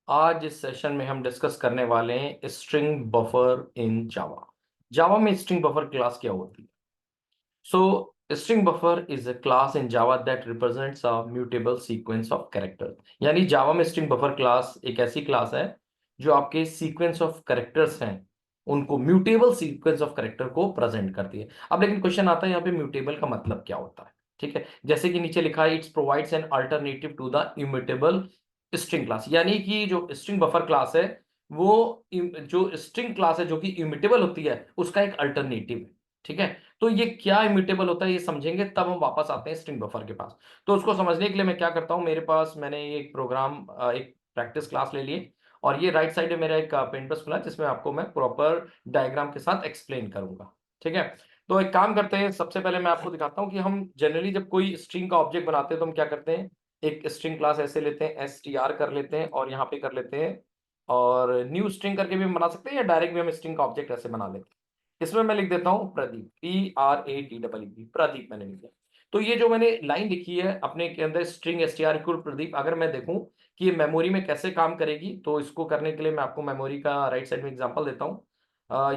आज इस सेशन में हम डिस्कस करने वाले हैं स्ट्रिंग बफर इन जावा। जावा में स्ट्रिंग बफर क्लास क्या होती है? सो string buffer is a class in Java that represents a mutable sequence of character. यानी जावा में स्ट्रिंग बफर क्लास एक ऐसी क्लास है जो आपके सीक्वेंस ऑफ कैरेक्टर्स हैं उनको म्यूटेबल सीक्वेंस ऑफ कैरेक्टर को प्रेजेंट करती है। अब लेकिन क्वेश्चन आता है यहाँ पे म्यूटेबल का मतलब क्या होता है? ठीक है, जैसे कि नीचे लिखा है it's provides an alternative to the immutable string class. यानी कि जो स्ट्रिंग बफर क्लास है वो जो स्ट्रिंग क्लास है जो कि इम्यूटेबल होती है उसका एक अल्टरनेटिव है। ठीक है, तो ये क्या इम्यूटेबल होता है ये समझेंगे तब हम वापस आते हैं स्ट्रिंग बफर के पास। तो उसको समझने के लिए मैं क्या करता हूं, मेरे पास मैंने एक प्रोग्राम एक प्रैक्टिस क्लास ले ली और ये राइट साइड में मेरा एक पेंट ब्रश खुला है जिसमें आपको मैं प्रॉपर डायग्राम के साथ एक्सप्लेन करूंगा। ठीक है, तो एक काम करते हैं, सबसे पहले मैं आपको दिखाता हूं कि हम जनरली जब कोई स्ट्रिंग का ऑब्जेक्ट बनाते हैं तो हम क्या करते हैं, एक स्ट्रिंग क्लास ऐसे लेते हैं, str कर लेते हैं और यहाँ पे कर लेते हैं और न्यू स्ट्रिंग करके भी हम बना सकते हैं या डायरेक्ट भी हम स्ट्रिंग का ऑब्जेक्ट ऐसे बना लेते हैं। इसमें मैं लिख देता हूं प्रदीप, PRADEEP, प्रदीप मैंने लिख दिया। तो ये जो मैंने लाइन लिखी है अपने के अंदर स्ट्रिंग str इक्वल प्रदीप, अगर मैं देखूं कि ये मेमोरी में कैसे काम करेगी तो इसको करने के लिए मैं आपको मेमोरी का राइट साइड में एग्जांपल देता हूं।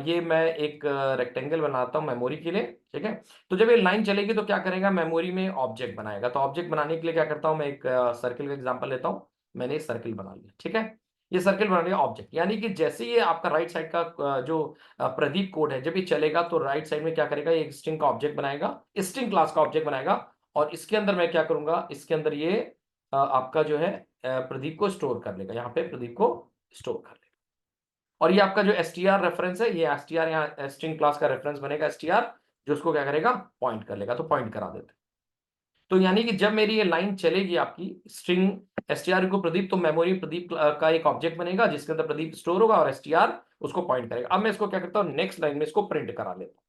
ये मैं एक रेक्टेंगल बनाता हूं मेमोरी के लिए। ठीक है, तो जब ये लाइन चलेगी तो क्या करेगा, मेमोरी में ऑब्जेक्ट बनाएगा। तो ऑब्जेक्ट बनाने के लिए क्या करता हूं, मैं एक सर्किल का एग्जांपल लेता हूं। मैंने एक सर्किल बना लिया। ठीक है, ये सर्किल बना लिया ऑब्जेक्ट, यानी कि जैसे ये आपका राइट साइड का जो प्रदीप कोड है जब ये चलेगा तो राइट साइड में क्या करेगा, ये एक स्ट्रिंग का ऑब्जेक्ट बनाएगा, स्ट्रिंग क्लास का ऑब्जेक्ट बनाएगा और इसके अंदर मैं क्या करूंगा, इसके अंदर ये आपका जो है प्रदीप को स्टोर कर लेगा, यहाँ पे प्रदीप को स्टोर कर लेगा। और ये आपका जो str रेफरेंस है, ये str यहाँ स्ट्रिंग क्लास का रेफरेंस बनेगा str, जो उसको क्या करेगा, पॉइंट कर लेगा। तो पॉइंट करा देते हैं। तो यानी कि जब मेरी ये लाइन चलेगी आपकी स्ट्रिंग str को प्रदीप, तो मेमोरी प्रदीप का एक ऑब्जेक्ट बनेगा जिसके अंदर प्रदीप स्टोर होगा और str उसको पॉइंट करेगा। अब मैं इसको क्या करता हूं, नेक्स्ट लाइन में इसको प्रिंट करा लेता हूं।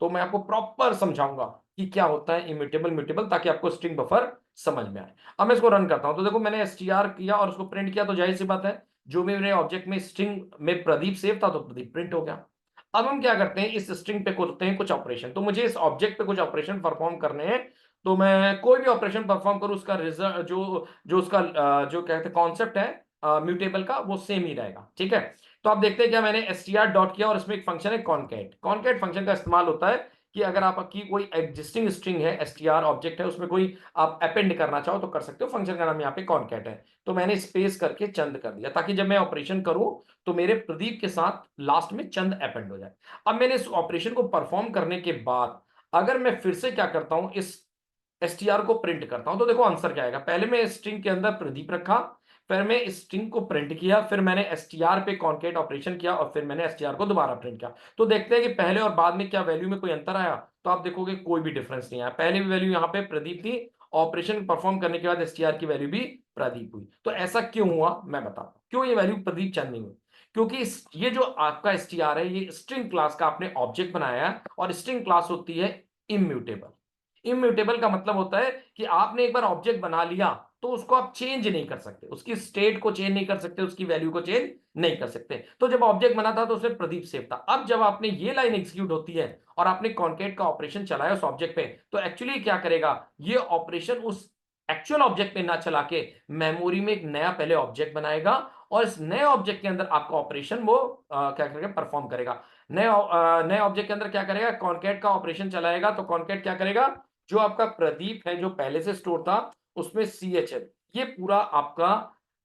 तो मैं आपको प्रॉपर समझाऊंगा कि क्या होता है इम्यूटेबल म्यूटेबल, ताकि आपको स्ट्रिंग बफर समझ में आए। अब मैं इसको रन करता हूं तो देखो मैंने str किया और उसको प्रिंट किया, तो जाहिर सी बात है जो भी मेरे ऑब्जेक्ट में स्ट्रिंग में प्रदीप सेव था तो प्रदीप प्रिंट हो गया। अब हम क्या करते हैं, इस स्ट्रिंग पे करते हैं कुछ ऑपरेशन। तो मुझे इस ऑब्जेक्ट पे कुछ ऑपरेशन परफॉर्म करने हैं। तो मैं कोई भी ऑपरेशन परफॉर्म करूं उसका रिजल्ट जो जो उसका जो कहते हैं कॉन्सेप्ट है म्यूटेबल का, वो सेम ही रहेगा। ठीक है, तो आप देखते हैं क्या, मैंने str डॉट किया और इसमें एक फंक्शन है कॉनकैट। कॉनकैट फंक्शन का इस्तेमाल होता है कि अगर आपकी कोई एग्जिस्टिंग स्ट्रिंग है, str ऑब्जेक्ट है, उसमें कोई आप अपेंड करना चाहो तो कर सकते हो। फंक्शन का नाम यहाँ पे कॉनकैट है। तो मैंने स्पेस करके चंद कर दिया ताकि जब मैं ऑपरेशन करूं तो मेरे प्रदीप के साथ लास्ट में चंद अपेंड हो जाए। अब मैंने इस ऑपरेशन को परफॉर्म करने के बाद अगर मैं फिर से क्या करता हूं, इस str को प्रिंट करता हूं तो देखो आंसर क्या आएगा। पहले मैं स्ट्रिंग के अंदर प्रदीप रखा, फिर मैं स्ट्रिंग को प्रिंट किया, फिर मैंने str पे कॉन्केट ऑपरेशन किया और फिर मैंने str को दोबारा प्रिंट किया। तो देखते हैं कि पहले और बाद में क्या वैल्यू में कोई अंतर आया। तो आप देखोगे कोई भी डिफरेंस नहीं आया। पहले भी वैल्यू यहाँ पे प्रदीप थी, ऑपरेशन परफॉर्म करने के बाद str की वैल्यू भी प्रदीप हुई। तो ऐसा क्यों हुआ मैं बताता हूं, क्यों ये वैल्यू प्रदीप चंद नहीं हुई। क्योंकि ये जो आपका str है ये स्ट्रिंग क्लास का आपने ऑब्जेक्ट बनाया है और स्ट्रिंग क्लास होती है इम्यूटेबल। इम्यूटेबल का मतलब होता है कि आपने एक बार ऑब्जेक्ट बना लिया तो उसको आप चेंज नहीं कर सकते, उसकी स्टेट को चेंज नहीं कर सकते, उसकी वैल्यू को चेंज नहीं कर सकते। तो जब ऑब्जेक्ट बना था तो उसमें प्रदीप सेव था। अब जब आपने ये लाइन एग्जीक्यूट होती है और आपने कॉन्केट का ऑपरेशन चलाया उस ऑब्जेक्ट पे, तो एक्चुअली क्या करेगा, ये ऑपरेशन उस एक्चुअल ऑब्जेक्ट पे ना चला के मेमोरी में एक नया पहले ऑब्जेक्ट बनाएगा और इस नए ऑब्जेक्ट के अंदर आपका ऑपरेशन वो क्या करेगा, परफॉर्म करेगा। नए ऑब्जेक्ट के अंदर क्या करेगा, कॉन्केट का ऑपरेशन चलाएगा। तो कॉन्केट क्या करेगा, जो आपका प्रदीप है जो पहले से स्टोर था उसमें ch है, ये पूरा आपका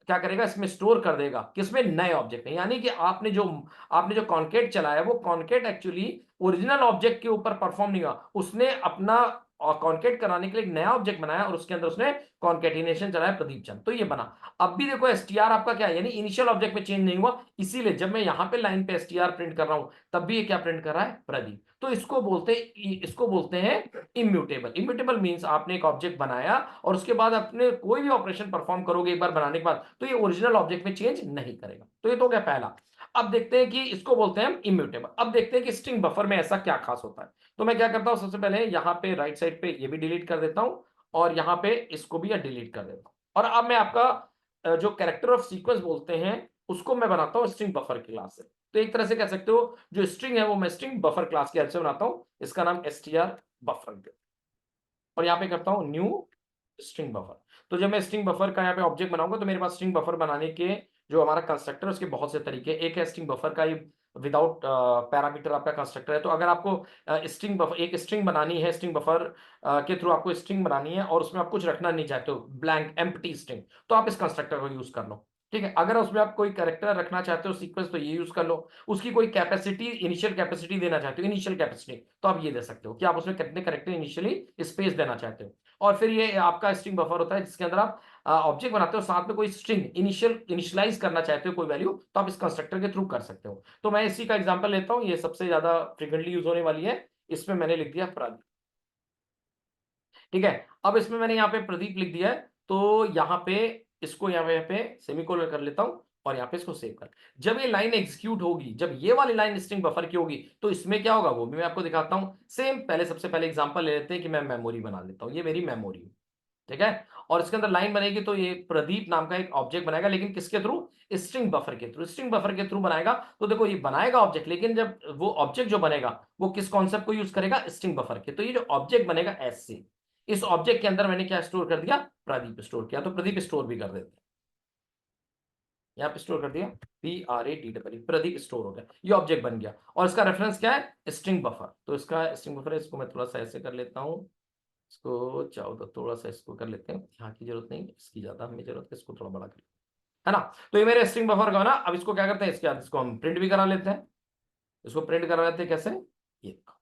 क्या करेगा, इसमें स्टोर कर देगा, किसमें, नए ऑब्जेक्ट में। यानी कि आपने जो कॉन्केट चलाया वो कॉन्केट एक्चुअली ओरिजिनल ऑब्जेक्ट के ऊपर परफॉर्म नहीं हुआ, उसने अपना कॉन्केट कराने के लिए एक नया ऑब्जेक्ट बनाया और उसके अंदर उसने कॉन्केटिनेशन चलाया प्रदीप चंद, तो ये बना। अब भी देखो str आपका क्या है, यानी इनिशियल ऑब्जेक्ट में चेंज नहीं हुआ, इसीलिए जब मैं यहां पे लाइन पे str प्रिंट कर रहा हूं तब भी ये क्या प्रिंट कर रहा है, प्रदीप। तो इसको बोलते हैं इम्यूटेबल। इम्यूटेबल मींस आपने एक ऑब्जेक्ट बनाया और उसके बाद अपने कोई भी ऑपरेशन परफॉर्म करोगे एक बार बनाने के बाद तो ये ओरिजिनल ऑब्जेक्ट में चेंज नहीं करेगा। तो ये तो क्या पहला। अब देखते हैं कि इसको बोलते हैं इम्यूटेबल। अब देखते हैं कि स्ट्रिंग बफर में ऐसा क्या खास होता है। तो मैं क्या करता हूं, सबसे पहले यहाँ पे राइट साइड पे ये भी डिलीट कर देता हूं और यहाँ पे इसको भी डिलीट कर देता हूं। और अब मैं आपका जो कैरेक्टर ऑफ सीक्वेंस बोलते हैं उसको मैं बनाता हूं स्ट्रिंग बफर क्लास से। तो एक तरह से कह सकते हो जो स्ट्रिंग है वो मैं स्ट्रिंग बफर क्लास की हेल्प से बनाता हूं, इसका नाम str बफर। और यहाँ पे करता हूं न्यू स्ट्रिंग बफर। तो जब मैं स्ट्रिंग बफर का यहाँ पे ऑब्जेक्ट बनाऊंगा तो मेरे पास स्ट्रिंग बफर बनाने के जो हमारा कंस्ट्रक्टर है उसके बहुत से तरीके, एक है स्ट्रिंग बफर का, ये विदाउट पैरामीटर आपका कंस्ट्रक्टर है। तो अगर आपको स्ट्रिंग बफर, एक स्ट्रिंग बनानी है, स्ट्रिंग बफर के थ्रू आपको स्ट्रिंग बनानी है और उसमें आप कुछ रखना नहीं चाहते हो, ब्लैंक एम्प्टी स्ट्रिंग, तो आप इस कंस्ट्रक्टर को यूज कर लो। ठीक है, अगर उसमें आप कोई कैरेक्टर रखना चाहते हो सीक्वेंस, तो ये यूज कर लो। उसकी कोई कैपेसिटी, इनिशियल कैपेसिटी देना चाहते हो, इनिशियल कैपेसिटी, तो आप ये दे सकते हो कि आप उसमें कितने कैरेक्टर इनिशियली स्पेस देना चाहते हो। और फिर ये आपका स्ट्रिंग बफर होता है जिसके अंदर आप ऑब्जेक्ट बनाते हो, साथ में कोई स्ट्रिंग इनिशियलाइज करना चाहते हो कोई वैल्यू, तो आप इस कंस्ट्रक्टर के थ्रू कर सकते हो। तो मैं इसी का एग्जांपल लेता हूं, ये सबसे ज्यादा फ्रिक्वेंटली यूज होने वाली है। इसमें मैंने लिख दिया प्रदीप। ठीक है, अब इसमें मैंने यहाँ पे प्रदीप लिख दिया है, तो यहाँ पे इसको यहाँ पे सेमीकोलन कर लेता हूं और यहाँ पे इसको सेव कर। जब ये लाइन एग्जीक्यूट होगी, जब ये वाली लाइन स्ट्रिंग बफर की होगी, तो इसमें क्या होगा वो भी मैं आपको दिखाता हूं। सेम पहले, सबसे पहले एग्जांपल ले लेते हैं कि मैं मेमोरी बना लेता हूं, ये मेरी मेमोरी है। ठीक है, और इसके अंदर लाइन बनेगी, तो ये प्रदीप नाम का एक ऑब्जेक्ट बनाएगा, लेकिन किसके थ्रू? स्ट्रिंग बफर के थ्रू। स्ट्रिंग बफर के थ्रू बनाएगा, तो देखो ये बनाएगा ऑब्जेक्ट, लेकिन जब वो ऑब्जेक्ट जो बनेगा वो किस कॉन्सेप्ट को यूज करेगा? स्ट्रिंग बफर के। तो ये जो ऑब्जेक्ट बनेगा एस से, इस ऑब्जेक्ट के अंदर मैंने क्या स्टोर कर दिया? प्रदीप स्टोर किया। तो प्रदीप स्टोर भी कर देते हैं, यहाँ पे स्टोर कर दिया, PRADEE, प्रदीप स्टोर हो गया, ये ऑब्जेक्ट बन गया। और इसका रेफरेंस क्या है? String buffer. तो इसका स्ट्रिंग बफर है, इसको मैं थोड़ा सा ऐसे कर लेता हूँ, इसको चाहो तो थोड़ा सा इसको कर लेते हैं, यहाँ की जरूरत नहीं, इसकी ज्यादा हमें जरूरत है, इसको थोड़ा बड़ा कर, है ना। तो ये मेरे स्ट्रिंग बफर का ना, अब इसको क्या करते हैं, इसके बाद इसको हम प्रिंट भी करा लेते हैं। इसको प्रिंट करा लेते हैं कैसे? ये देखो।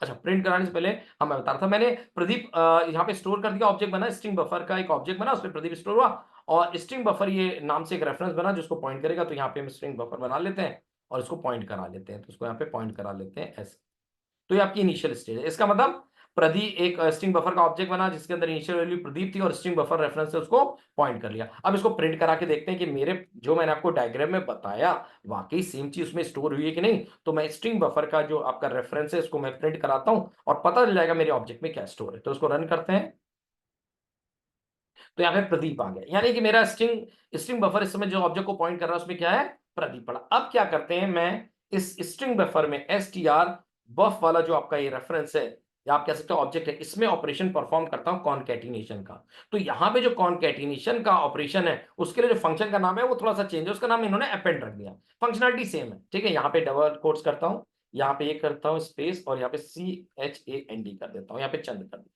अच्छा, प्रिंट कराने से पहले हम, मैं बता रहा था, मैंने प्रदीप यहाँ पे स्टोर कर दिया, ऑब्जेक्ट बना, स्ट्रिंग बफर का एक ऑब्जेक्ट बना, उसमें प्रदीप स्टोर हुआ, और स्ट्रिंग बफर ये नाम से एक रेफरेंस बना जिसको पॉइंट करेगा। तो यहाँ पे हम स्ट्रिंग बफर बना लेते हैं और इसको पॉइंट करा लेते हैं, तो इसको यहाँ पे पॉइंट करा लेते हैं ऐसे। तो ये आपकी इनिशियल स्टेज है। इसका मतलब प्रदीप एक स्ट्रिंग बफर का ऑब्जेक्ट बना जिसके अंदर इनिशियल वैल्यू प्रदीप थी, और स्ट्रिंग बफर रेफरेंस से उसको पॉइंट कर लिया। अब इसको प्रिंट करा के देखते हैं कि मेरे जो मैंने आपको डायग्राम में बताया वाकई सेम चीज उसमें स्टोर हुई है कि नहीं। तो मैं स्ट्रिंग बफर का जो आपका रेफरेंस है इसको मैं प्रिंट कराता हूं और पता चल जाएगा मेरे ऑब्जेक्ट में क्या स्टोर है। तो इसको रन करते हैं, तो यहाँ पे प्रदीप आ गया, यानी कि मेरा स्ट्रिंग स्ट्रिंग बफर इस समय जो ऑब्जेक्ट को पॉइंट कर रहा है उसमें क्या है? प्रदीप पड़ा। अब क्या करते हैं, मैं इस स्ट्रिंग बफर में str बफ वाला जो आपका ये रेफरेंस है, या आप कह सकते हो ऑब्जेक्ट है, इसमें ऑपरेशन परफॉर्म करता हूं कॉनकैटिनेशन का। तो यहां पे जो कॉनकैटिनेशन का ऑपरेशन है उसके लिए जो फंक्शन का नाम है वो थोड़ा सा चेंज है, उसका नाम इन्होंने अपेंड रख दिया, फंक्शनलिटी सेम है। ठीक है, यहाँ पे डबल कोट्स करता हूं, यहाँ पे ये करता हूं स्पेस, और यहाँ पे CHAND कर देता हूं, यहाँ पे चंद कर देता हूं,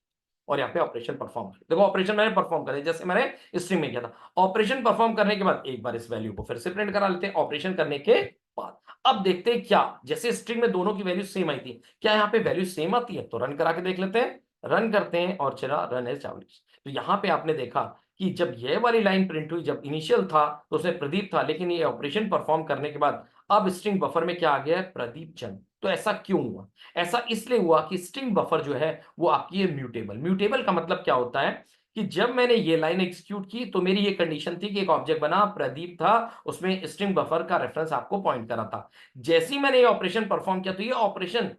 और यहाँ पे ऑपरेशन परफॉर्म कर, देखो ऑपरेशन मैंने परफॉर्म कर दिया जैसे मैंने स्ट्रिंग में किया था। ऑपरेशन परफॉर्म करने के बाद एक बार इस वैल्यू को फिर से प्रिंट करा लेते हैं ऑपरेशन करने के बाद। अब देखते हैं क्या, जैसे स्ट्रिंग में दोनों की वैल्यू सेम आई थी, क्या यहाँ पे वैल्यू सेम आती है? तो रन करा के देख लेते हैं, रन करते हैं, और चला रन एज जावा। तो यहाँ पे आपने देखा कि जब ये वाली लाइन प्रिंट हुई, जब इनिशियल था तो उसमें प्रदीप था, लेकिन ये ऑपरेशन परफॉर्म करने के बाद अब स्ट्रिंग बफर में क्या आ गया है? प्रदीप चंद। तो ऐसा क्यों हुआ? ऐसा इसलिए हुआ कि स्ट्रिंग बफर जो है वो आपकी है म्यूटेबल। म्यूटेबल का मतलब क्या होता है कि जब मैंने ये लाइन एग्जीक्यूट की तो मेरी ये कंडीशन थी कि एक ऑब्जेक्ट बना, प्रदीप था, उसमें स्ट्रिंग बफर का रेफरेंस आपको पॉइंट करा था। जैसे ही मैंने ये ऑपरेशन परफॉर्म किया, तो ये ऑपरेशन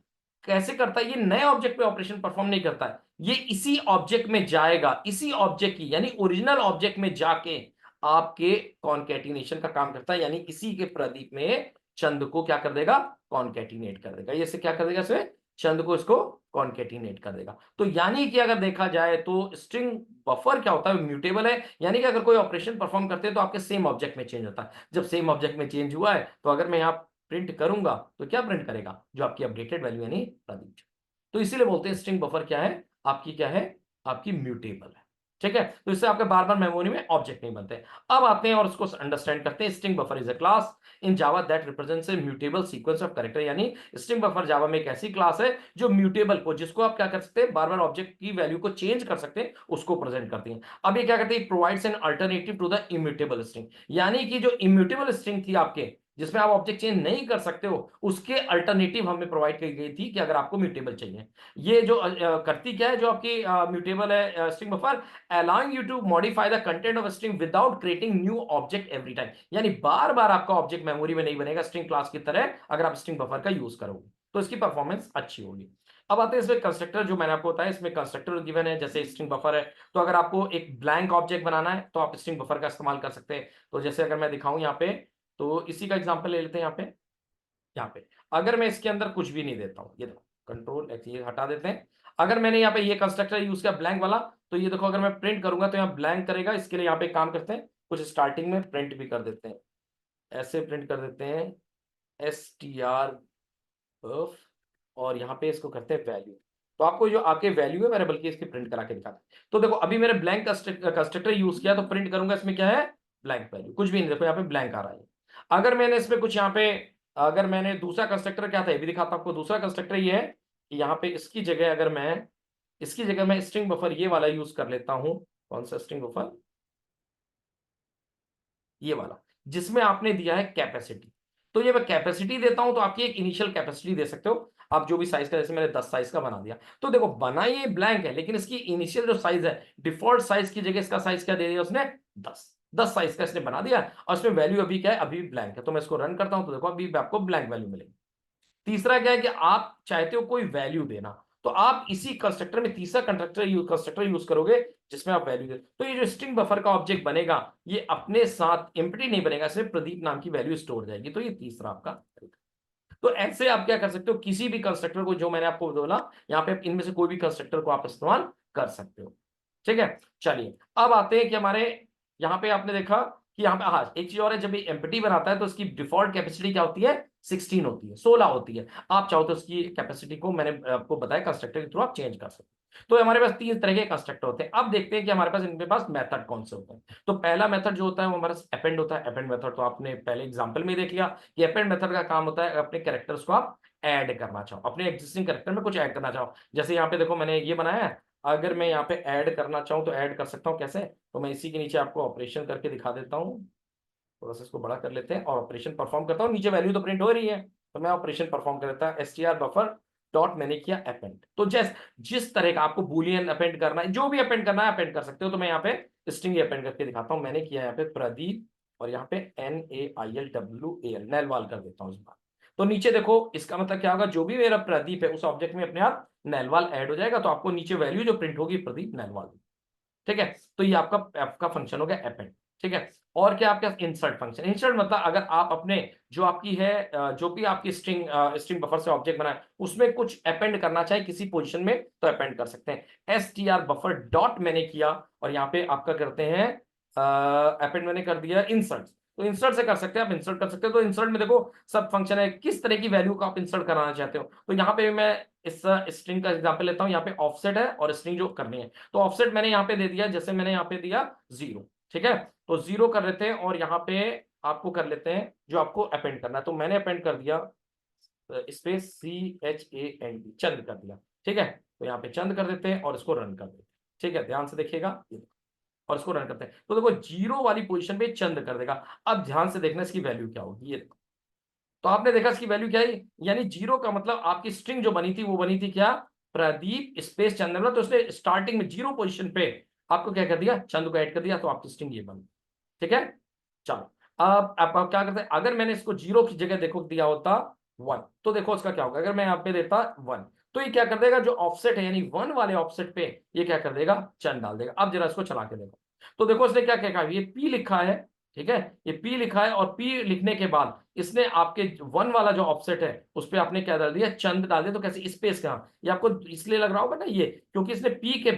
कैसे करता है? ये नए ऑब्जेक्ट पे ऑपरेशन परफॉर्म नहीं करता है, ये इसी ऑब्जेक्ट में जाएगा, इसी ऑब्जेक्ट की यानी ओरिजिनल ऑब्जेक्ट में जाके आपके कॉन्कैटिनेशन का काम करता है, यानी इसी के प्रदीप में चंद को क्या कर देगा? कॉन्कैटिनेट कर देगा। ये से क्या कर देगा? इसमें चंद को इसको कॉन्कैटिनेट कर देगा। तो यानी कि अगर देखा जाए तो स्ट्रिंग बफर क्या होता है? म्यूटेबल है, यानी कि अगर कोई ऑपरेशन परफॉर्म करते हैं तो आपके सेम ऑब्जेक्ट में चेंज होता है। जब सेम ऑब्जेक्ट में चेंज हुआ है, तो अगर मैं यहाँ प्रिंट करूंगा तो क्या प्रिंट करेगा? जो आपकी अपडेटेड वैल्यू यानी प्रदीप। तो इसीलिए बोलते हैं स्ट्रिंग बफर क्या है? आपकी क्या है? आपकी म्यूटेबल है। ठीक है, तो इससे आपके बार बार मेमोरी में ऑब्जेक्ट नहीं बनते। अब आते हैं और उसको अंडरस्टैंड करते हैं। String buffer is a class in Java that represents A mutable sequence of character, यानी स्ट्रिंग बफर जावा में एक ऐसी क्लास है जो म्यूटेबल को, जिसको आप क्या कर सकते हैं, बार बार ऑब्जेक्ट की वैल्यू को चेंज कर सकते हैं, उसको प्रेजेंट करती है। अब ये क्या करते हैं? Provides an alternative to the immutable string, यानी कि जो इम्यूटेबल स्ट्रिंग थी आपके, जिसमें आप ऑब्जेक्ट चेंज नहीं कर सकते हो, उसके अल्टरनेटिव हमें प्रोवाइड की गई थी कि अगर आपको म्यूटेबल चाहिए। ये जो करती क्या है जो आपकी म्यूटेबल है string buffer? allowing you to modify the content of a string without creating new object every time, यानी बार बार आपका ऑब्जेक्ट मेमोरी में नहीं बनेगा स्ट्रिंग क्लास की तरह, अगर आप स्ट्रिंग बफर का यूज करोगे तो इसकी परफॉर्मेंस अच्छी होगी। अब आते हैं इसमें कंस्ट्रक्टर, जो मैंने आपको बताया इसमें कंस्ट्रक्टर गिवन है, जैसे स्ट्रिंग बफर है, तो अगर आपको एक ब्लैंक ऑब्जेक्ट बनाना है तो आप स्ट्रिंग बफर का इस्तेमाल कर सकते हैं। तो जैसे अगर मैं दिखाऊं यहाँ पे, तो इसी का एग्जांपल ले लेते हैं। यहाँ पे अगर मैं इसके अंदर कुछ भी नहीं देता हूं, ये देखो कंट्रोल एक्स, ये हटा देते हैं। अगर मैंने यहाँ पे ये कंस्ट्रक्टर यूज किया ब्लैंक वाला, तो ये देखो अगर मैं प्रिंट करूंगा तो यहाँ ब्लैंक करेगा। इसके लिए यहाँ पे काम करते हैं, कुछ स्टार्टिंग में प्रिंट भी कर देते हैं, ऐसे प्रिंट कर देते हैं str ऑफ, और यहाँ पे इसको करते हैं वैल्यू। तो आपको जो आपके वैल्यू है, मैंने बल्कि इसकी प्रिंट करा के दिखाता हूं। तो देखो अभी मैंने ब्लैंक कंस्ट्रक्टर यूज किया, तो प्रिंट करूंगा इसमें क्या है, ब्लैंक वैल्यू, कुछ भी नहीं, देखो यहाँ पे ब्लैंक आ रहा है। अगर मैंने इसमें कुछ यहाँ पे, अगर मैंने दूसरा कंस्ट्रक्टर क्या था ये भी दिखाता हूं आपको। दूसरा कंस्ट्रक्टर ये है कि यहाँ पे इसकी जगह अगर मैं, इसकी जगह मैं स्ट्रिंग बफर ये वाला यूज कर लेता हूं। कौन सा स्ट्रिंग बफर, ये वाला, जिसमें आपने दिया है कैपेसिटी। तो ये मैं कैपेसिटी देता हूं तो आपकी एक इनिशियल कैपेसिटी दे सकते हो आप, जो भी साइज का, जैसे मैंने 10 साइज का बना दिया। तो देखो बना ये ब्लैंक है, लेकिन इसकी इनिशियल जो साइज है, डिफॉल्ट साइज की जगह इसका साइज क्या दे दिया उसने, 10 साइज का इसने बना दिया, और इसमें वैल्यू अभी क्या है, अभी ब्लैंक है। तो मैं इसको रन करता हूं तो देखो अभी आपको ब्लैंक वैल्यू मिलेगी। तीसरा क्या है कि आप चाहते हो कोई वैल्यू देना, तो आप इसी कंस्ट्रक्टर में तीसरा कंस्ट्रक्टर यूज करोगे जिसमें आप वैल्यू दे। तो ये जो स्ट्रिंग बफर का ऑब्जेक्ट बनेगा, ये अपने साथ एम्प्टी नहीं बनेगा, इसमें प्रदीप नाम की वैल्यू स्टोर हो जाएगी। तो ये तीसरा आपका तरीका। तो ऐसे आप क्या कर सकते हो, किसी भी कंस्ट्रक्टर को, जो मैंने आपको बोला यहाँ पे, इनमें से कोई भी कंस्ट्रक्टर को आप इस्तेमाल कर सकते हो। ठीक है, चलिए अब आते हैं कि हमारे यहाँ पे आपने देखा कि यहाँ पे, हाँ एक चीज और है, जब ये एम्प्टी बनाता है तो इसकी डिफॉल्ट कैपेसिटी क्या होती है, 16 होती है, 16 होती है। आप चाहो तो उसकी कैपेसिटी को, मैंने आपको बताया, कंस्ट्रक्टर के थ्रू आप चेंज कर सकते हो। तो हमारे पास तीन तरह के कंस्ट्रक्टर होते हैं। अब देखते हैं कि हमारे पास इनके पास मेथड कौन से होते हैं। तो पहला मेथड जो होता है वो हमारा अपेंड होता है। अपेंड मेथड तो आपने पहले एग्जांपल में देख लिया कि अपेंड मेथड का काम होता है अपने कैरेक्टर्स को आप ऐड करना चाहो, अपने एग्जिस्टिंग कैरेक्टर में कुछ ऐड करना चाहो। जैसे यहाँ पे देखो मैंने ये बनाया है, अगर मैं यहाँ पे ऐड करना चाहूँ तो ऐड कर सकता हूँ कैसे। तो मैं इसी के नीचे आपको ऑपरेशन करके दिखा देता हूँ। थोड़ा सा इसको बड़ा कर लेते हैं और ऑपरेशन परफॉर्म करता हूँ। नीचे वैल्यू तो प्रिंट हो रही है, तो मैं ऑपरेशन परफॉर्म कर देता हूँ। str बफर डॉट, मैंने किया अपेंड। तो जिस तरह का आपको बुलियन अपेंड करना है, जो भी अपेंड करना है अपेंड कर सकते हो। तो मैं यहाँ पे स्ट्रिंग अपेंड करके दिखाता हूँ। मैंने किया यहाँ पे प्रदीप, और यहाँ पे NAILWAL, नैलवाल कर देता हूँ इस बार। तो नीचे देखो इसका मतलब क्या होगा, जो भी मेरा प्रदीप है उस ऑब्जेक्ट में अपने आप नैलवाल ऐड हो जाएगा। तो आपको नीचे वैल्यू जो प्रिंट होगी, प्रदीप नैलवाल। ठीक है, तो ये आपका आपका फंक्शन हो गया अपेंड। ठीक है, और क्या आपका इंसर्ट फंक्शन। इंसर्ट मतलब अगर आप अपने, जो आपकी है जो भी आपकी स्ट्रिंग बफर से ऑब्जेक्ट बना है, उसमें कुछ अपेंड करना चाहे किसी पोजीशन में, तो अपेंड कर सकते हैं। str बफर डॉट मैंने किया, और यहाँ पे आपका करते हैं अपेंड मैंने कर दिया इंसर्ट। तो इंसर्ट से कर सकते हैं, आप इंसर्ट कर सकते हो। तो इंसर्ट में देखो सब फंक्शन है, किस तरह की वैल्यू को आप इंसर्ट कराना चाहते हो। तो यहाँ पे मैं इस स्ट्रिंग का एग्जांपल लेता हूँ। यहाँ पे ऑफसेट है और स्ट्रिंग जो करनी है, तो ऑफसेट मैंने यहाँ पे दे दिया, जैसे मैंने यहाँ पे दिया 0। ठीक है, तो 0 कर लेते हैं, और यहाँ पे आपको कर लेते हैं जो आपको अपेंड करना है। तो मैंने अपेंड कर दिया स्पेस CHAND, चंद कर दिया। ठीक है, तो यहाँ पे चंद कर देते हैं और इसको रन कर देते हैं। ठीक है, ध्यान से देखिएगा, और इसको रन करते हैं। तो देखो 0 वाली पोजीशन पे चंद कर देगा। अब ध्यान से देखना इसकी वैल्यू क्या होगी, ये देखो। तो आपने देखा इसकी वैल्यू क्या है, यानी 0 का मतलब आपकी स्ट्रिंग जो बनी थी वो बनी थी क्या, प्रदीप स्पेस चंद्रमला। तो उसने स्टार्टिंग में 0 पोजीशन पे आपको क्या कर दिया, चंद को ऐड कर दिया, तो आपकी स्ट्रिंग ये बनी। ठीक है, चलो अब आप क्या करते हैं, अगर मैंने इसको 0 की जगह देखो दिया होता 1, तो देखो उसका क्या होगा। अगर मैं यहाँ पे देता 1, तो ये क्या कर देगा, जो ऑफसेट है यानी 1 वाले ऑफसेट पे ये क्या कर देगा, चंद डाल देगा। अब जरा इसको चला के देखो, तो देखो इसने क्या क्या कहा, ये P लिखा है। ठीक है, ये P लिखा है, और P लिखने के बाद इसने आपके 1 वाला जो ऑफसेट है उस पर आपने क्या डाल दिया, चंद डाल दिया। तो कैसे स्पेस कहाँ, ये आपको इसलिए लग रहा होगा ना, ये क्योंकि इसने P के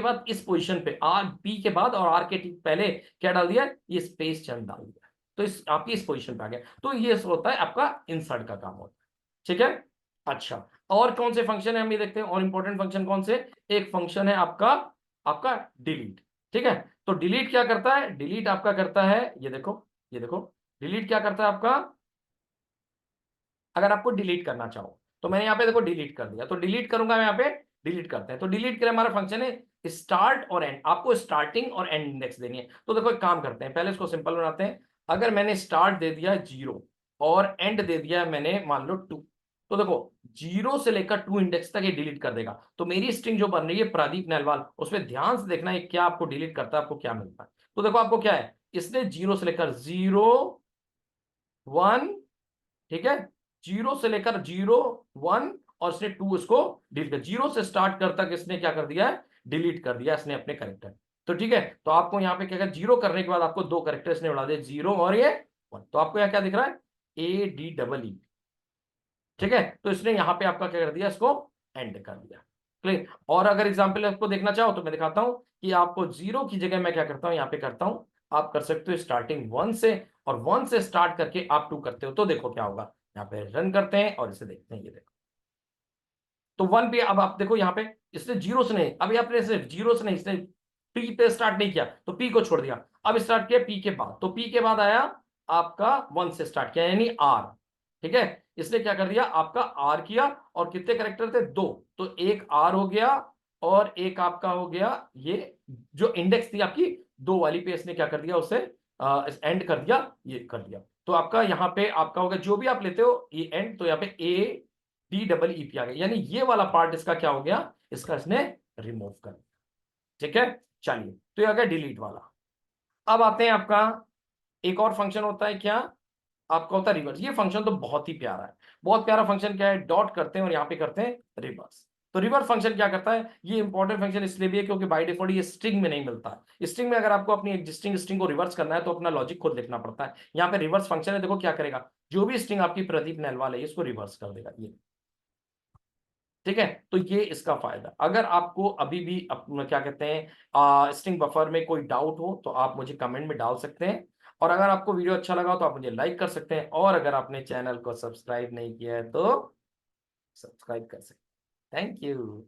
बाद इस पोजीशन पे P के बाद और R के ठीक पहले क्या डाल दिया, ये स्पेस चंद डाल दिया। तो इस आपकी इस पोजीशन पे आ गया। तो ये होता है आपका इंसर्ट का काम होता है। ठीक है, अच्छा और कौन से फंक्शन है हम ये देखते हैं, और इंपॉर्टेंट फंक्शन कौन से। एक फंक्शन है आपका आपका डिलीट। ठीक है, तो डिलीट क्या करता है, डिलीट आपका करता है, ये देखो, ये देखो, डिलीट क्या करता है आपका, अगर आपको डिलीट करना चाहो, तो मैंने यहाँ पे देखो डिलीट कर दिया। तो डिलीट करूंगा मैं यहाँ पे, डिलीट करते हैं। तो डिलीट के लिए हमारा फंक्शन है स्टार्ट और एंड, आपको स्टार्टिंग और एंड इंडेक्स देनी है। तो देखो एक काम करते हैं, पहले इसको सिंपल बनाते हैं। अगर मैंने स्टार्ट दे दिया 0 और एंड दे दिया मैंने मान लो 2, तो देखो 0 से लेकर 2 इंडेक्स तक ये डिलीट कर देगा। तो मेरी स्ट्रिंग जो बन रही है प्रदीप नैलवाल, उसमें ध्यान से देखना है क्या आपको डिलीट करता है, आपको क्या मिलता है। तो देखो आपको क्या है, इसने 0 से लेकर 0 1, ठीक है, 0 से लेकर 0 1, और इसने 2 इसको डिलीट कर, 0 से स्टार्ट कर तक इसने क्या कर दिया है, डिलीट कर दिया इसने अपने करेक्टर। तो ठीक है, तो आपको यहाँ पे क्या कर, 0 करने के बाद आपको 2 करेक्टर इसने बढ़ा दिए, 0 और ये 1। तो आपको यहाँ क्या दिख रहा है, ADEE। ठीक है, तो इसने यहाँ पे आपका क्या कर दिया, इसको एंड कर दिया। क्लियर। और अगर एग्जाम्पल आपको देखना चाहो तो मैं दिखाता हूं कि आपको 0 की जगह मैं क्या करता हूं, यहाँ पे करता हूं आप कर सकते हो स्टार्टिंग 1 से, और 1 से स्टार्ट करके आप 2 करते हो तो देखो क्या होगा। यहाँ पे रन करते हैं और इसे देखते हैं, ये देखो। तो 1 पे अब आप देखो यहाँ पे इसने जीरो से नहीं, अभी आपने सिर्फ जीरो से नहीं, इसने पी पे स्टार्ट नहीं किया तो पी को छोड़ दिया, अब स्टार्ट किया पी के बाद, तो पी के बाद आया आपका 1 से स्टार्ट किया यानी आर। ठीक है, इसने क्या कर दिया आपका आर किया, और कितने करेक्टर थे, 2, तो एक आर हो गया और एक आपका हो गया ये जो इंडेक्स थी आपकी 2 वाली पे, इसने क्या कर दिया उसे एंड कर दिया, ये कर दिया। तो आपका यहाँ पे आपका होगा जो भी आप लेते हो ये एंड, तो यहाँ पे A D double E P आ गया, यानी ये वाला पार्ट इसका क्या हो गया, इसका इसने रिमूव कर दिया। ठीक है, चलिए, तो ये आ गया डिलीट वाला। अब आते हैं आपका एक और फंक्शन होता है क्या, आपका होता है रिवर्स। ये फंक्शन तो बहुत ही प्यारा है, बहुत प्यारा फंक्शन क्या है, डॉट करते हैं और यहाँ पे करते हैं रिवर्स। तो रिवर्स फंक्शन क्या करता है, ये इंपॉर्टेंट फंक्शन इसलिए भी है क्योंकि बाय डिफॉल्ट ये स्ट्रिंग में नहीं मिलता है। स्ट्रिंग में अगर आपको अपनी एग्जिस्टिंग स्ट्रिंग को रिवर्स करना है तो अपना लॉजिक खुद लिखना पड़ता है। यहाँ पे रिवर्स फंक्शन है, देखो क्या करेगा, जो भी स्ट्रिंग आपकी प्रदीप नैलवाल है इसको रिवर्स कर देगा ये। ठीक है, तो ये इसका फायदा। अगर आपको अभी भी क्या कहते हैं स्ट्रिंग बफर में कोई डाउट हो तो आप मुझे कमेंट में डाल सकते हैं, और अगर आपको वीडियो अच्छा लगा तो आप मुझे लाइक कर सकते हैं, और अगर आपने चैनल को सब्सक्राइब नहीं किया है तो सब्सक्राइब कर सकते हैं। Thank you.